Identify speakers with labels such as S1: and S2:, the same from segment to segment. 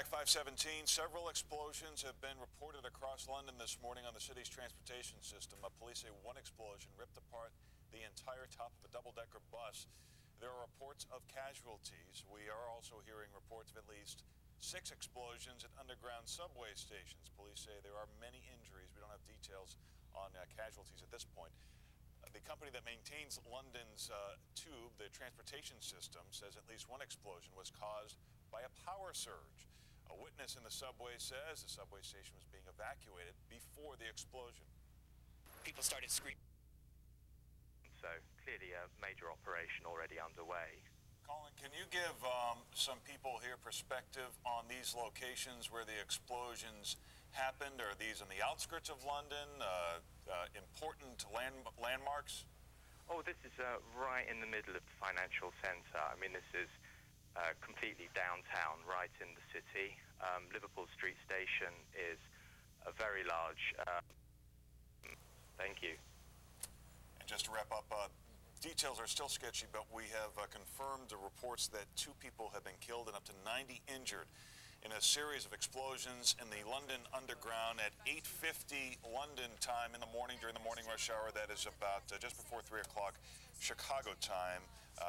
S1: Back 517, several explosions have been reported across London this morning on the city's transportation system. Police say one explosion ripped apart the entire top of a double-decker bus. There are reports of casualties. We are also hearing reports of at least 6 explosions at underground subway stations. Police say there are many injuries. We don't have details on casualties at this point. The company that maintains London's tube, the transportation system, says at least one explosion was caused by a power surge. A witness in the subway says the subway station was being evacuated before the explosion.
S2: People started screaming.
S3: So clearly a major operation already underway.
S1: Colin, can you give some people here perspective on these locations where the explosions happened? Are these on the outskirts of London, important landmarks?
S3: Oh, this is right in the middle of the financial centre. I mean, this is completely downtown, right in the city. Liverpool Street Station is a very large... thank you.
S1: And just to wrap up, details are still sketchy, but we have confirmed the reports that 2 people have been killed and up to 90 injured in a series of explosions in the London Underground at 8:50 London time in the morning, during the morning rush hour. That is about just before 3 o'clock Chicago time.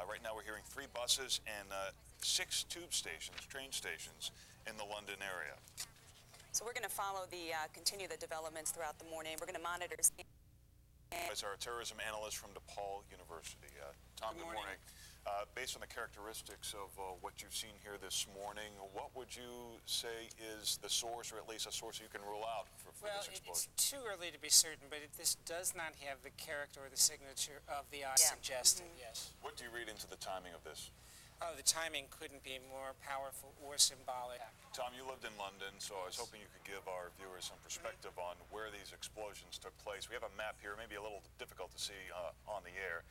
S1: Right now we're hearing 3 buses and 6 tube stations, train stations in the London area.
S4: So we're going to follow continue the developments throughout the morning. We're going to monitor.
S1: As our terrorism analyst from DePaul University. Tom, good morning. Based on the characteristics of what you've seen here this morning, what would you say is the source, or at least a source you can rule out for this explosion?
S5: Well, it's too early to be certain, but this does not have the character or the signature of the suggested, yes.
S1: What do you read into the timing of this?
S5: Oh, the timing couldn't be more powerful or symbolic.
S1: Tom, you lived in London, so I was hoping you could give our viewers some perspective on where these explosions took place. We have a map here, maybe a little difficult to see on the air,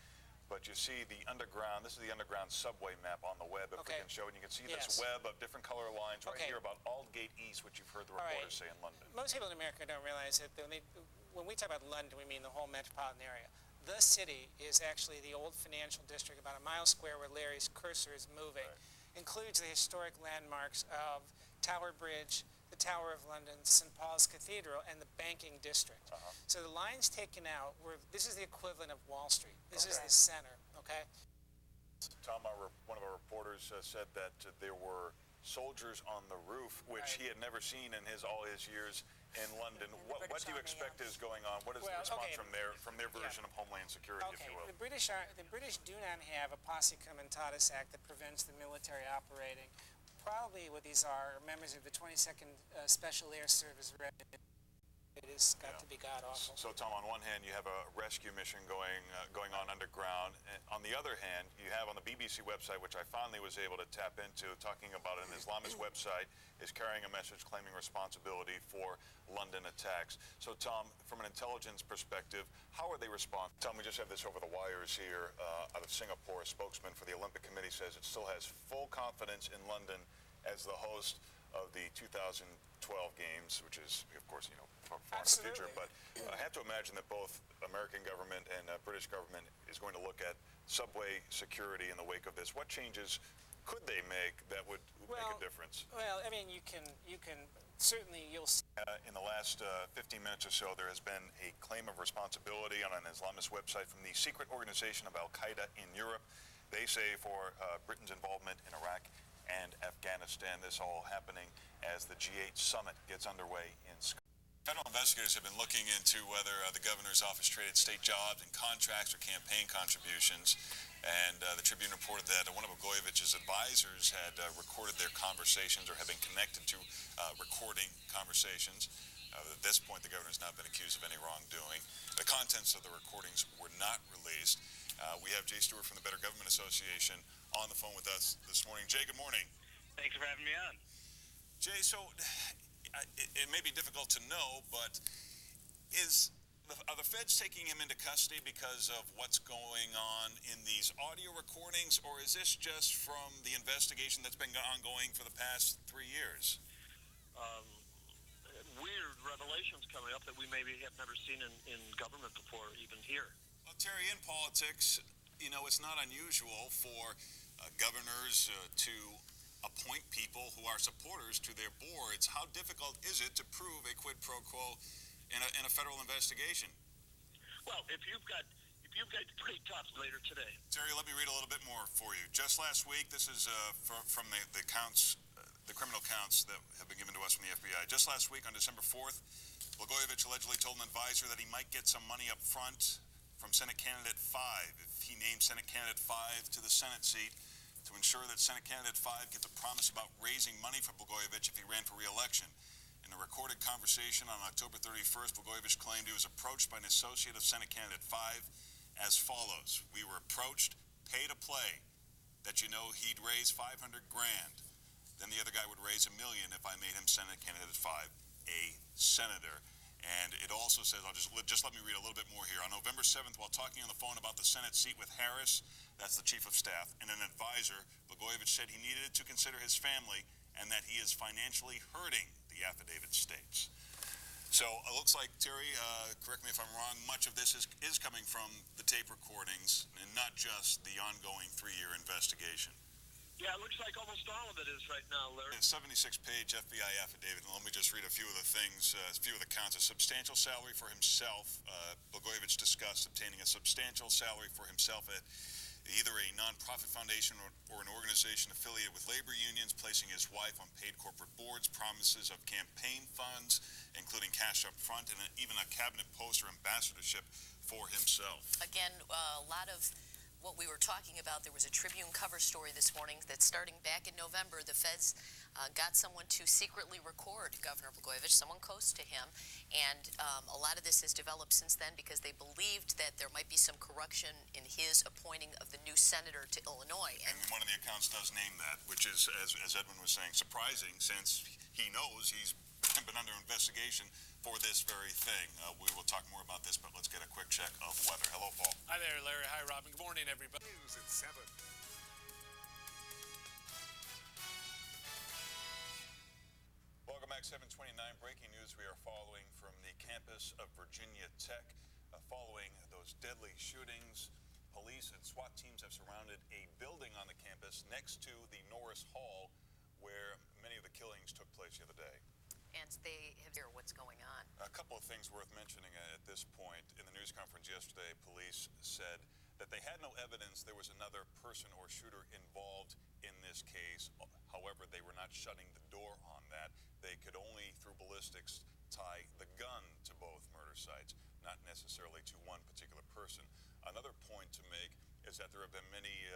S1: but you see the underground, this is the underground subway map on the web, if we can show it. And you can see this web of different color lines right here about Aldgate East, which you've heard the reporters say in London.
S5: Most people in America don't realize that when we talk about London, we mean the whole metropolitan area. The city is actually the old financial district, about a mile square where Larry's cursor is moving. Includes the historic landmarks of Tower Bridge, the Tower of London, St. Paul's Cathedral, and the banking district. So the lines taken out this is the equivalent of Wall Street. This is the center, okay?
S1: Tom, one of our reporters said that there were soldiers on the roof, which he had never seen in all his years in London. What do you expect is going on? What is the response from their version of Homeland Security, if you will?
S5: The British do not have a Posse Comitatus Act that prevents the military operating. Probably what these are members of the 22nd Special Air Service. It has got to be god-awful.
S1: So, Tom, on one hand, you have a rescue mission going on underground. And on the other hand, you have on the BBC website, which I finally was able to tap into, talking about an Islamist website is carrying a message claiming responsibility for London attacks. So, Tom, from an intelligence perspective, how are they responding? Tom, we just have this over the wires here out of Singapore. A spokesman for the Olympic Committee says it still has full confidence in London as the host of the 2012 games, which is, of course, far in the future. But I have to imagine that both American government and British government is going to look at subway security in the wake of this. What changes could they make that would make a difference?
S5: Well, I mean, you can certainly, you'll see.
S1: In the last 15 minutes or so, there has been a claim of responsibility on an Islamist website from the secret organization of Al-Qaeda in Europe. They say for Britain's involvement in Iraq and Afghanistan. This all happening as the G8 summit gets underway in Scotland. Federal investigators have been looking into whether the governor's office traded state jobs and contracts or campaign contributions. And the Tribune reported that one of Blagojevich's advisors had recorded their conversations or had been connected to recording conversations. At this point, the governor has not been accused of any wrongdoing. The contents of the recordings were not released. We have Jay Stewart from the Better Government Association on the phone with us this morning. Jay, good morning.
S6: Thanks for having me on.
S1: Jay, so it may be difficult to know, but are the feds taking him into custody because of what's going on in these audio recordings, or is this just from the investigation that's been ongoing for the past 3 years?
S6: Weird revelations coming up that we maybe have never seen in government before, even here.
S1: Well, Terry, in politics, it's not unusual for governors to appoint people who are supporters to their boards. How difficult is it to prove a quid pro quo in a federal investigation?
S6: Well, if you've got it's pretty tough later today.
S1: Terry, let me read a little bit more for you. Just last week, this is from the counts, the criminal counts that have been given to us from the FBI. Just last week, on December 4th, Blagojevich allegedly told an advisor that he might get some money up front from Senate Candidate 5 if he named Senate Candidate 5 to the Senate seat, to ensure that Senate Candidate 5 gets a promise about raising money for Blagojevich if he ran for re-election. In a recorded conversation on October 31st, Blagojevich claimed he was approached by an associate of Senate Candidate 5 as follows. We were approached, pay to play, that you know he'd raise 500 grand. Then the other guy would raise $1 million if I made him Senate Candidate 5 a senator. And it also says, just let me read a little bit more here. On November 7th, while talking on the phone about the Senate seat with Harris, that's the chief of staff, and an advisor, Blagojevich said he needed to consider his family and that he is financially hurting, the affidavit states. So it looks like, Terry, correct me if I'm wrong, much of this is coming from the tape recordings and not just the ongoing 3-year investigation.
S6: Yeah, it looks like almost all of it is right now, Larry.
S1: A 76-page FBI affidavit, and let me just read a few of the things, a few of the counts. A substantial salary for himself. Blagojevich discussed obtaining a substantial salary for himself at either a nonprofit foundation or an organization affiliated with labor unions, placing his wife on paid corporate boards, promises of campaign funds, including cash up front, and even a cabinet post or ambassadorship for himself.
S7: Again, a lot of what we were talking about, there was a Tribune cover story this morning that starting back in November, the feds got someone to secretly record Governor Blagojevich, someone close to him, and a lot of this has developed since then because they believed that there might be some corruption in his appointing of the new senator to Illinois.
S1: And one of the accounts does name that, which is, as Edwin was saying, surprising since he knows he's been under investigation for this very thing. We will talk more about this, but let's get a quick check of weather. Hello, Paul.
S8: Hi there, Larry. Hi, Robin. Good morning, everybody.
S9: News at 7.
S1: Welcome back, 729. Breaking news we are following from the campus of Virginia Tech. Following those deadly shootings, police and SWAT teams have surrounded a building on the campus next to the Norris Hall where many of the killings took place the other day.
S7: And they have heard what's going on.
S1: A couple of things worth mentioning at this point. In the news conference yesterday, police said that they had no evidence there was another person or shooter involved in this case. However, they were not shutting the door on that. They could only, through ballistics, tie the gun to both murder sites, not necessarily to one particular person. Another point to make is that there have been many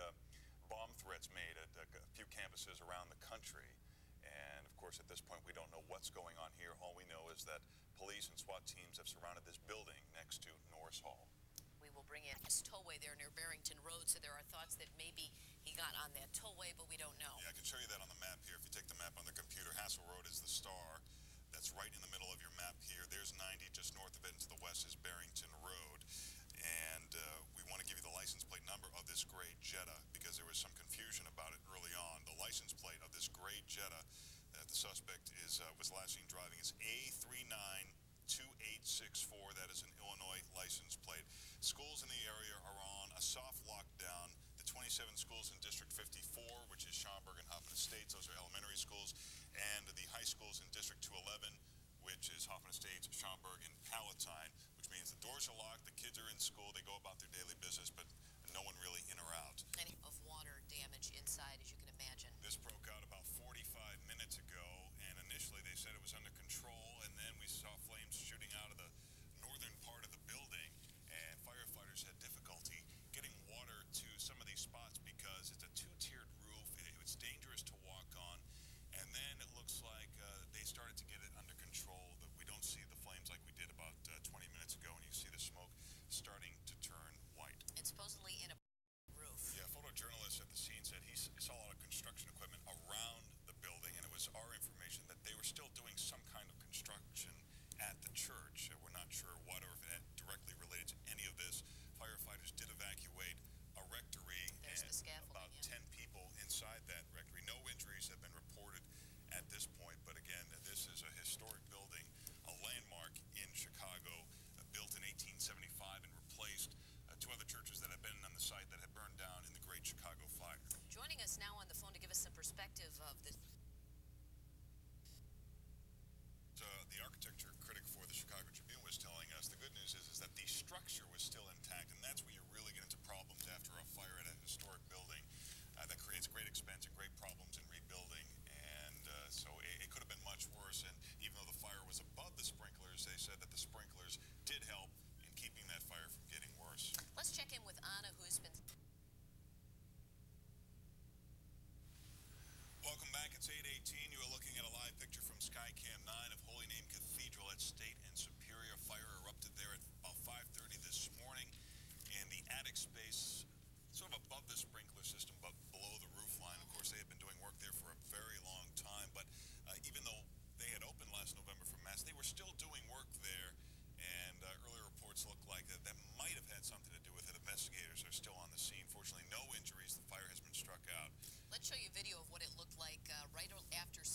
S1: bomb threats made at a few campuses around the country. And of course, at this point, we don't know what's going on here. All we know is that police and SWAT teams have surrounded this building next to Norris Hall.
S7: We will bring in this tollway there near Barrington Road, so there are thoughts that maybe he got on that tollway, but we don't know.
S1: Yeah, I can show you that on the map here. If you take the map on the computer, Hassel Road is the star. That's right in the middle of your map here. There's 90, just north of it, and to the west is Barrington Road. And we want to give you the license plate number of this gray Jetta because there was some confusion about it early on. The license plate of this gray Jetta that the suspect was last seen driving is A392864. That is an Illinois license plate. Schools in the area are on a soft lockdown. The 27 schools in District 54, which is Schaumburg and Hoffman Estates, those are elementary schools, and the high schools in District 211, which is Hoffman Estates, Schaumburg, and Palatine, which means the doors are locked, the kids are in school, they go about their daily business, but no one really in or out.
S7: Any of water damage inside, as you can imagine.
S1: This broke out about 45 minutes ago, and initially they said it was under control, and then we saw flames shooting out of the northern part of the building, and firefighters had difficulty getting water to some of these spots because it's a 2-tiered roof. It's dangerous to walk on, and then it looks like they started to get it under control. We don't see the flames like we did about 20 minutes ago, and you see the smoke starting to turn white.
S7: And supposedly in a roof.
S1: Yeah, a photojournalist at the scene said he saw a lot of construction equipment around the building, and it was our information that they were still doing some kind of construction at the church. We're not sure what or if it directly related to any of this. Firefighters did evacuate a rectory.
S7: There's
S1: and
S7: the scaffolding,
S1: about 10 people inside that rectory. No injuries have been reported at this point, but again, this is a historic building, a landmark in Chicago, built in 1875 and replaced 2 other churches that had been on the site that had burned down in the Great Chicago Fire.
S7: Joining us now on the phone to give us some perspective of the...
S1: So the architecture critic for the Chicago Tribune was telling us the good news is that the structure was still intact, and